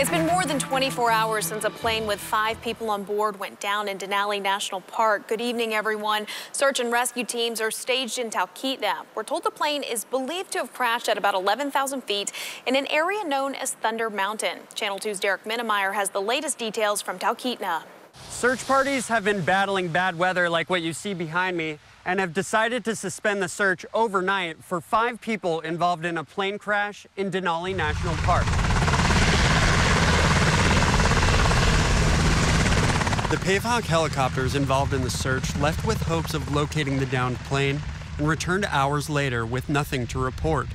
It's been more than 24 hours since a plane with 5 people on board went down in Denali National Park. Good evening, everyone. Search and rescue teams are staged in Talkeetna. We're told the plane is believed to have crashed at about 11,000 feet in an area known as Thunder Mountain. Channel 2's Derek Minnemeyer has the latest details from Talkeetna. Search parties have been battling bad weather like what you see behind me and have decided to suspend the search overnight for 5 people involved in a plane crash in Denali National Park. The Pavehawk helicopters involved in the search left with hopes of locating the downed plane and returned hours later with nothing to report.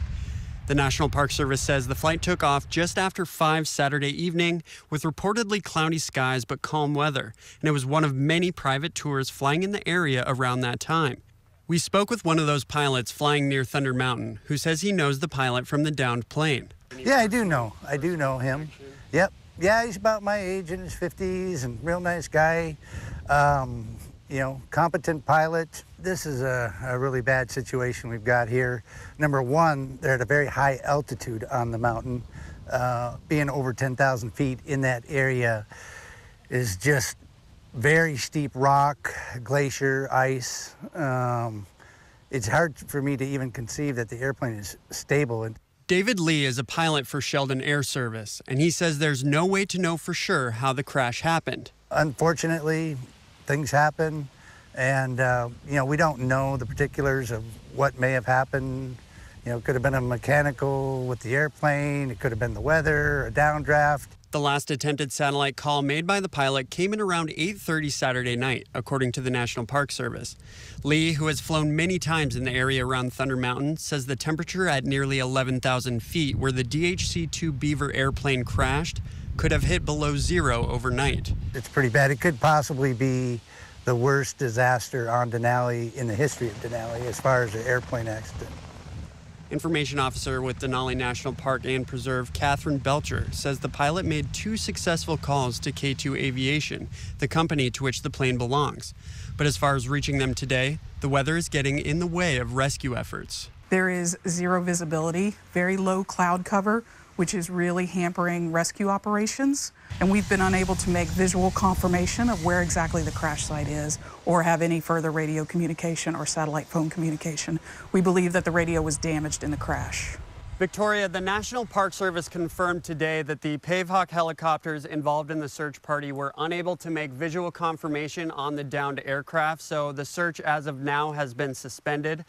The National Park Service says the flight took off just after 5 Saturday evening with reportedly cloudy skies but calm weather, and it was one of many private tours flying in the area around that time. We spoke with one of those pilots flying near Thunder Mountain who says he knows the pilot from the downed plane. Yeah, I do know him. Yep. Yeah, he's about my age, in his 50s, and real nice guy. You know, competent pilot. This is a really bad situation we've got here. Number one, they're at a very high altitude on the mountain. Being over 10,000 feet in that area is just very steep rock, glacier, ice. It's hard for me to even conceive that the airplane is stable. David Lee is a pilot for Sheldon Air Service, and he says there's no way to know for sure how the crash happened. Unfortunately, things happen, and you know, we don't know the particulars of what may have happened. You know, it could have been a mechanical with the airplane, it could have been the weather, a downdraft. The last attempted satellite call made by the pilot came in around 8:30 Saturday night, according to the National Park Service. Lee, who has flown many times in the area around Thunder Mountain, says the temperature at nearly 11,000 feet, where the DHC-2 Beaver airplane crashed, could have hit below zero overnight. It's pretty bad. It could possibly be the worst disaster on Denali in the history of Denali as far as an airplane accident. Information officer with Denali National Park and Preserve, Catherine Belcher, says the pilot made 2 successful calls to K2 Aviation, the company to which the plane belongs. But as far as reaching them today, the weather is getting in the way of rescue efforts. There is zero visibility, very low cloud cover, which is really hampering rescue operations. And we've been unable to make visual confirmation of where exactly the crash site is or have any further radio communication or satellite phone communication. We believe that the radio was damaged in the crash. Victoria, the National Park Service confirmed today that the Pavehawk helicopters involved in the search party were unable to make visual confirmation on the downed aircraft, so the search as of now has been suspended.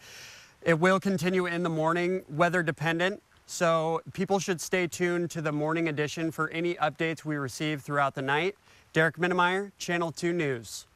It will continue in the morning, weather dependent. So people should stay tuned to the morning edition for any updates we receive throughout the night. Derek Minnemeyer, Channel 2 News.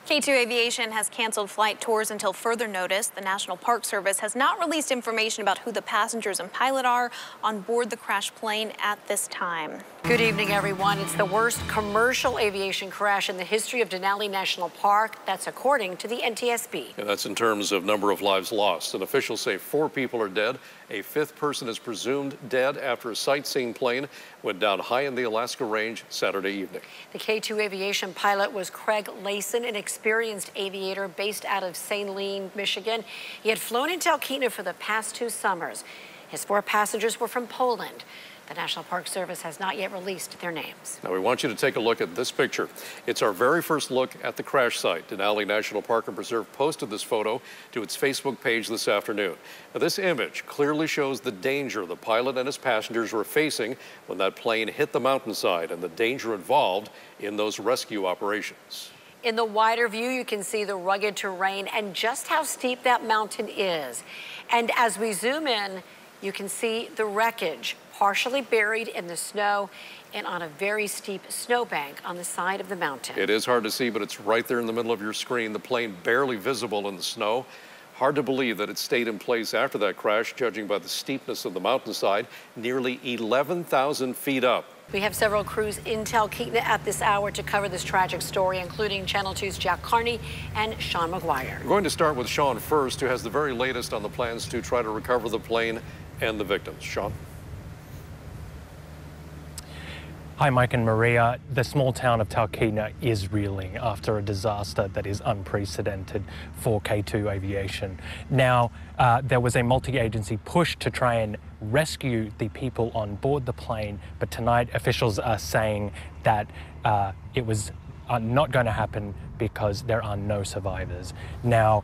K2 Aviation has canceled flight tours until further notice. The National Park Service has not released information about who the passengers and pilot are on board the crashed plane at this time. Good evening, everyone. It's the worst commercial aviation crash in the history of Denali National Park. That's according to the NTSB. Yeah, that's in terms of number of lives lost. And officials say 4 people are dead. A 5th person is presumed dead after a sightseeing plane went down high in the Alaska Range Saturday evening. The K2 Aviation pilot was Craig Layson, an experienced aviator based out of Saline, Michigan. He had flown in Talkeetna for the past 2 summers. His 4 passengers were from Poland. The National Park Service has not yet released their names. Now we want you to take a look at this picture. It's our very first look at the crash site. Denali National Park and Preserve posted this photo to its Facebook page this afternoon. Now this image clearly shows the danger the pilot and his passengers were facing when that plane hit the mountainside and the danger involved in those rescue operations. In the wider view, you can see the rugged terrain and just how steep that mountain is. And as we zoom in, you can see the wreckage partially buried in the snow and on a very steep snowbank on the side of the mountain. It is hard to see, but it's right there in the middle of your screen. The plane barely visible in the snow. Hard to believe that it stayed in place after that crash, judging by the steepness of the mountainside, nearly 11,000 feet up. We have several crews in Talkeetna at this hour to cover this tragic story, including Channel 2's Jack Carney and Sean McGuire. We're going to start with Sean first, who has the very latest on the plans to try to recover the plane and the victims. Sean? Hi, Mike and Maria. The small town of Talkeetna is reeling after a disaster that is unprecedented for K2 Aviation. Now, there was a multi-agency push to try and rescue the people on board the plane, but tonight officials are saying that it was not going to happen because there are no survivors. Now,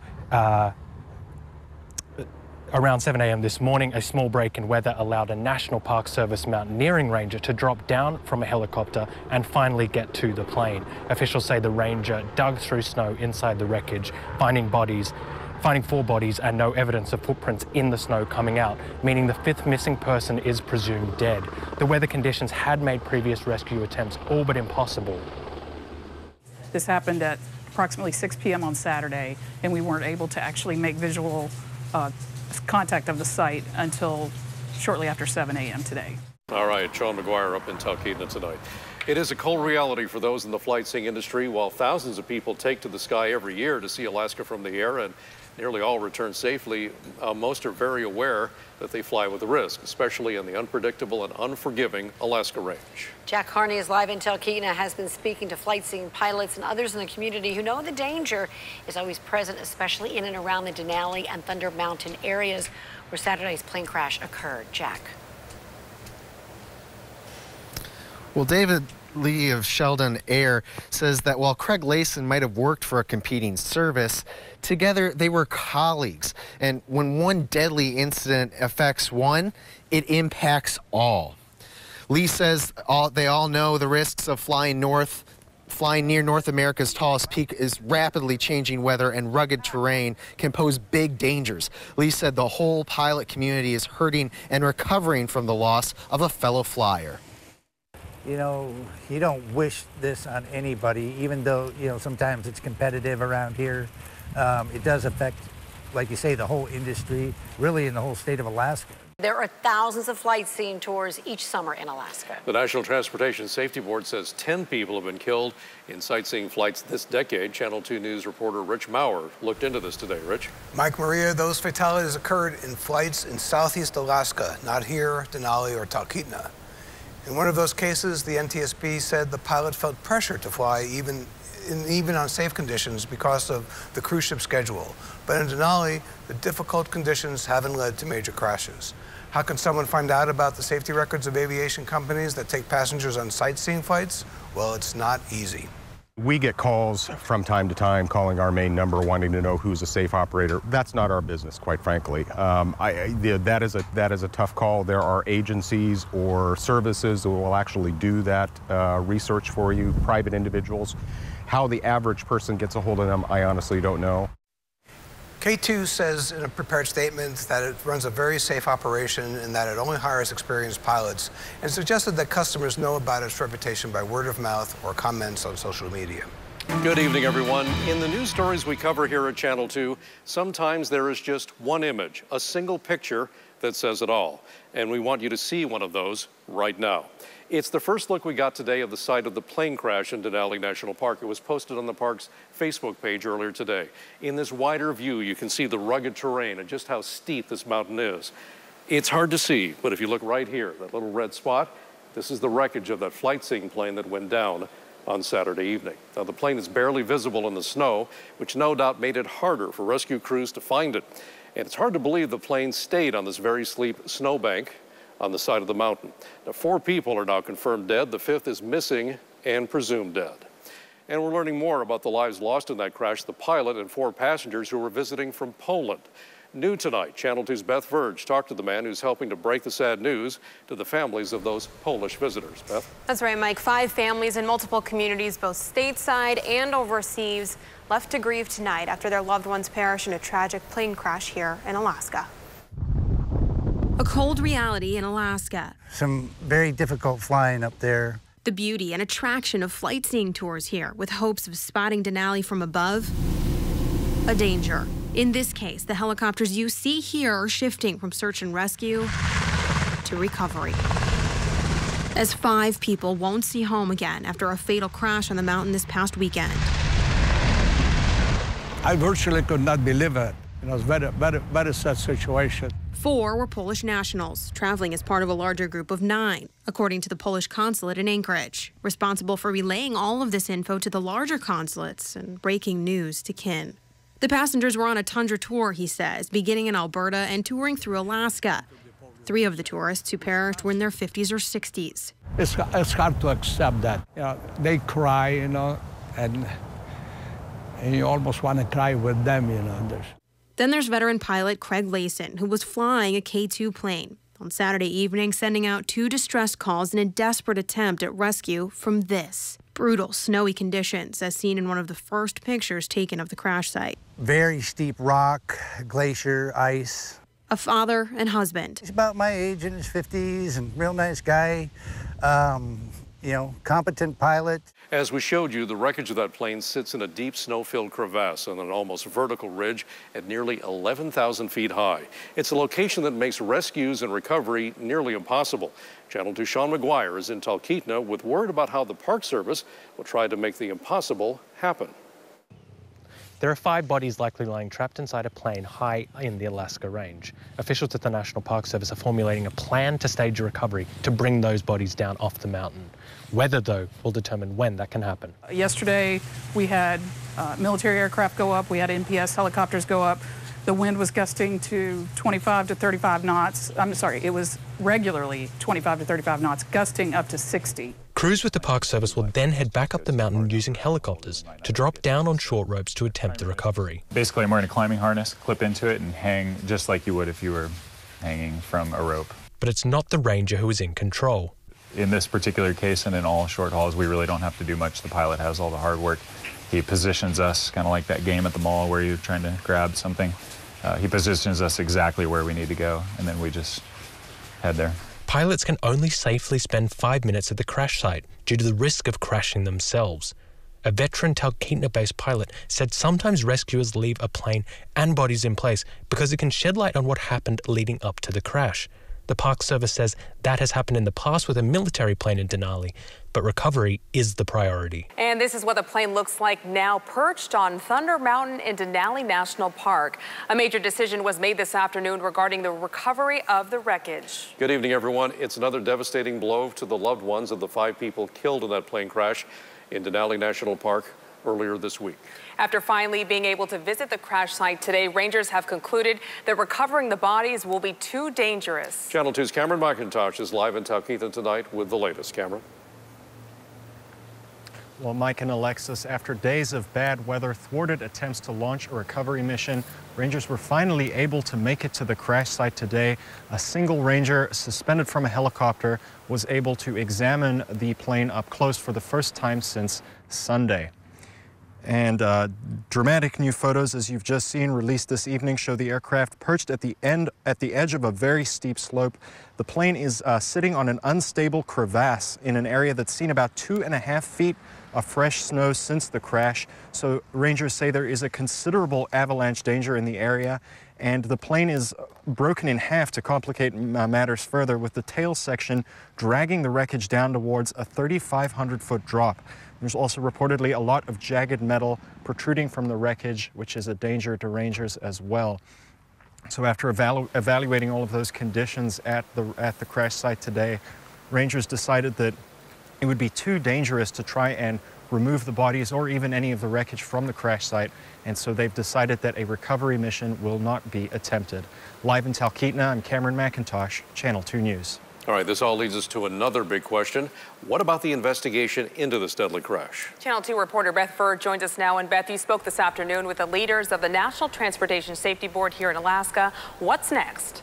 around 7 a.m. this morning, a small break in weather allowed a National Park Service mountaineering ranger to drop down from a helicopter and finally get to the plane. Officials say the ranger dug through snow inside the wreckage, finding 4 bodies and no evidence of footprints in the snow coming out, meaning the 5th missing person is presumed dead. The weather conditions had made previous rescue attempts all but impossible. This happened at approximately 6 p.m. on Saturday, and we weren't able to actually make visual contact of the site until shortly after 7 a.m. today. All right, Sean McGuire up in Talkeetna tonight. It is a cold reality for those in the flight seeing industry. While thousands of people take to the sky every year to see Alaska from the air, and nearly all return safely, most are very aware that they fly with a risk, especially in the unpredictable and unforgiving Alaska range. Jack Carney is live in Talkeetna, has been speaking to flight seeing pilots and others in the community who know the danger is always present, especially in and around the Denali and Thunder Mountain areas where Saturday's plane crash occurred. Jack. Well, David Lee of Sheldon Air says that while Craig Layson might have worked for a competing service, together they were colleagues. And when one deadly incident affects one, it impacts all. Lee says they all know the risks of flying near North America's tallest peak is rapidly changing weather, and rugged terrain can pose big dangers. Lee said the whole pilot community is hurting and recovering from the loss of a fellow flyer. You know, you don't wish this on anybody, even though, you know, sometimes it's competitive around here. It does affect, like you say, the whole industry, really in the whole state of Alaska. There are thousands of flight seeing tours each summer in Alaska. The National Transportation Safety Board says 10 people have been killed in sightseeing flights this decade. Channel 2 News reporter Rich Maurer looked into this today. Rich? Mike, Maria, those fatalities occurred in flights in southeast Alaska, not here, Denali, or Talkeetna. In one of those cases, the NTSB said the pilot felt pressure to fly even on safe conditions because of the cruise ship schedule. But in Denali, the difficult conditions haven't led to major crashes. How can someone find out about the safety records of aviation companies that take passengers on sightseeing flights? Well, it's not easy. We get calls from time to time calling our main number wanting to know who's a safe operator. That's not our business, quite frankly. That is a tough call. There are agencies or services that will actually do that research for you, private individuals. How the average person gets a hold of them, I honestly don't know. K2 says in a prepared statement that it runs a very safe operation and that it only hires experienced pilots, and suggested that customers know about its reputation by word of mouth or comments on social media. Good evening, everyone. In the news stories we cover here at Channel 2, sometimes there is just one image, a single picture that says it all. And we want you to see one of those right now. It's the first look we got today of the site of the plane crash in Denali National Park. It was posted on the park's Facebook page earlier today. In this wider view, you can see the rugged terrain and just how steep this mountain is. It's hard to see, but if you look right here, that little red spot, this is the wreckage of that flight-seeing plane that went down on Saturday evening. Now, the plane is barely visible in the snow, which no doubt made it harder for rescue crews to find it. And it's hard to believe the plane stayed on this very steep snowbank on the side of the mountain. Now, 4 people are now confirmed dead. The 5th is missing and presumed dead. And we're learning more about the lives lost in that crash, the pilot and 4 passengers who were visiting from Poland. New tonight, Channel 2's Beth Verge talked to the man who's helping to break the sad news to the families of those Polish visitors. Beth? That's right, Mike. 5 families in multiple communities, both stateside and overseas, left to grieve tonight after their loved ones perished in a tragic plane crash here in Alaska. A cold reality in Alaska. Some very difficult flying up there. The beauty and attraction of flight seeing tours here, with hopes of spotting Denali from above. A danger. In this case, the helicopters you see here are shifting from search and rescue to recovery, as 5 people won't see home again after a fatal crash on the mountain this past weekend. I virtually could not believe it. It was very sad situation. 4 were Polish nationals, traveling as part of a larger group of 9, according to the Polish consulate in Anchorage, responsible for relaying all of this info to the larger consulates and breaking news to kin. The passengers were on a tundra tour, he says, beginning in Alberta and touring through Alaska. 3 of the tourists who perished were in their 50s or 60s. It's hard to accept that. They cry, and you almost want to cry with them, Then there's veteran pilot Craig Layson, who was flying a K-2 plane on Saturday evening, sending out 2 distress calls in a desperate attempt at rescue from this. Brutal, snowy conditions, as seen in one of the first pictures taken of the crash site. Very steep rock, glacier, ice. A father and husband. He's about my age, in his 50s, and real nice guy. Competent pilot. As we showed you, the wreckage of that plane sits in a deep snow-filled crevasse on an almost vertical ridge at nearly 11,000 feet high. It's a location that makes rescues and recovery nearly impossible. Channel 2's Sean McGuire is in Talkeetna with word about how the Park Service will try to make the impossible happen. There are 5 bodies likely lying trapped inside a plane high in the Alaska range. Officials at the National Park Service are formulating a plan to stage a recovery to bring those bodies down off the mountain. Weather, though, will determine when that can happen. Yesterday, we had military aircraft go up. We had NPS helicopters go up. The wind was gusting to 25 to 35 knots. I'm sorry, it was regularly 25 to 35 knots, gusting up to 60. Crews with the Park Service will then head back up the mountain using helicopters to drop down on short ropes to attempt the recovery. Basically, I'm wearing a climbing harness, clip into it, and hang just like you would if you were hanging from a rope. But it's not the ranger who is in control. In this particular case and in all short hauls, we really don't have to do much. The pilot has all the hard work. He positions us, kind of like that game at the mall where you're trying to grab something. He positions us exactly where we need to go, and then we just head there. Pilots can only safely spend 5 minutes at the crash site due to the risk of crashing themselves. A veteran Talkeetna-based pilot said sometimes rescuers leave a plane and bodies in place because it can shed light on what happened leading up to the crash. The Park Service says that has happened in the past with a military plane in Denali, but recovery is the priority. And this is what the plane looks like now, perched on Thunder Mountain in Denali National Park. A major decision was made this afternoon regarding the recovery of the wreckage. Good evening, everyone. It's another devastating blow to the loved ones of the 5 people killed in that plane crash in Denali National Park earlier this week. After finally being able to visit the crash site today, rangers have concluded that recovering the bodies will be too dangerous. Channel 2's Cameron McIntosh is live in Talkeetna tonight with the latest. Cameron. Well, Mike and Alexis, after days of bad weather, thwarted attempts to launch a recovery mission, rangers were finally able to make it to the crash site today. A single ranger suspended from a helicopter was able to examine the plane up close for the first time since Sunday. And dramatic new photos, as you've just seen, released this evening, show the aircraft perched at the edge of a very steep slope. The plane is sitting on an unstable crevasse in an area that's seen about 2.5 feet of fresh snow since the crash. So rangers say there is a considerable avalanche danger in the area, and the plane is broken in half to complicate matters further, with the tail section dragging the wreckage down towards a 3,500-foot drop. There's also reportedly a lot of jagged metal protruding from the wreckage, which is a danger to rangers as well. So after evaluating all of those conditions at the crash site today, rangers decided that it would be too dangerous to try and remove the bodies or even any of the wreckage from the crash site, and so they've decided that a recovery mission will not be attempted. Live in Talkeetna, I'm Cameron McIntosh, Channel 2 News. All right, this all leads us to another big question. What about the investigation into this deadly crash? Channel 2 reporter Beth Furr joins us now. And Beth, you spoke this afternoon with the leaders of the National Transportation Safety Board here in Alaska. What's next?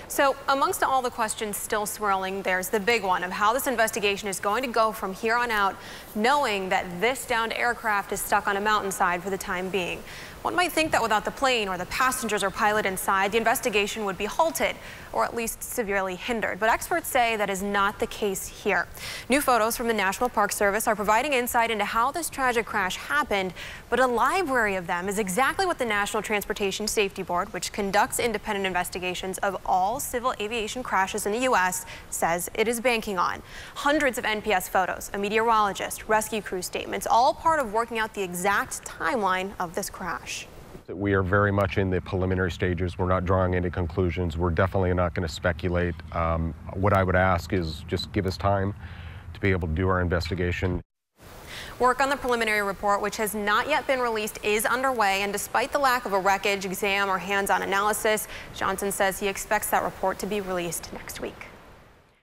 So amongst all the questions still swirling, there's the big one of how this investigation is going to go from here on out, knowing that this downed aircraft is stuck on a mountainside for the time being. One might think that without the plane or the passengers or pilot inside, the investigation would be halted or at least severely hindered. But experts say that is not the case here. New photos from the National Park Service are providing insight into how this tragic crash happened, but a library of them is exactly what the National Transportation Safety Board, which conducts independent investigations of all civil aviation crashes in the U.S., says it is banking on. Hundreds of NPS photos, a meteorologist, rescue crew statements, all part of working out the exact timeline of this crash. We are very much in the preliminary stages. We're not drawing any conclusions. We're definitely not going to speculate. What I would ask is just give us time to be able to do our investigation. Work on the preliminary report, which has not yet been released, is underway, and despite the lack of a wreckage exam or hands-on analysis, Johnson says he expects that report to be released next week.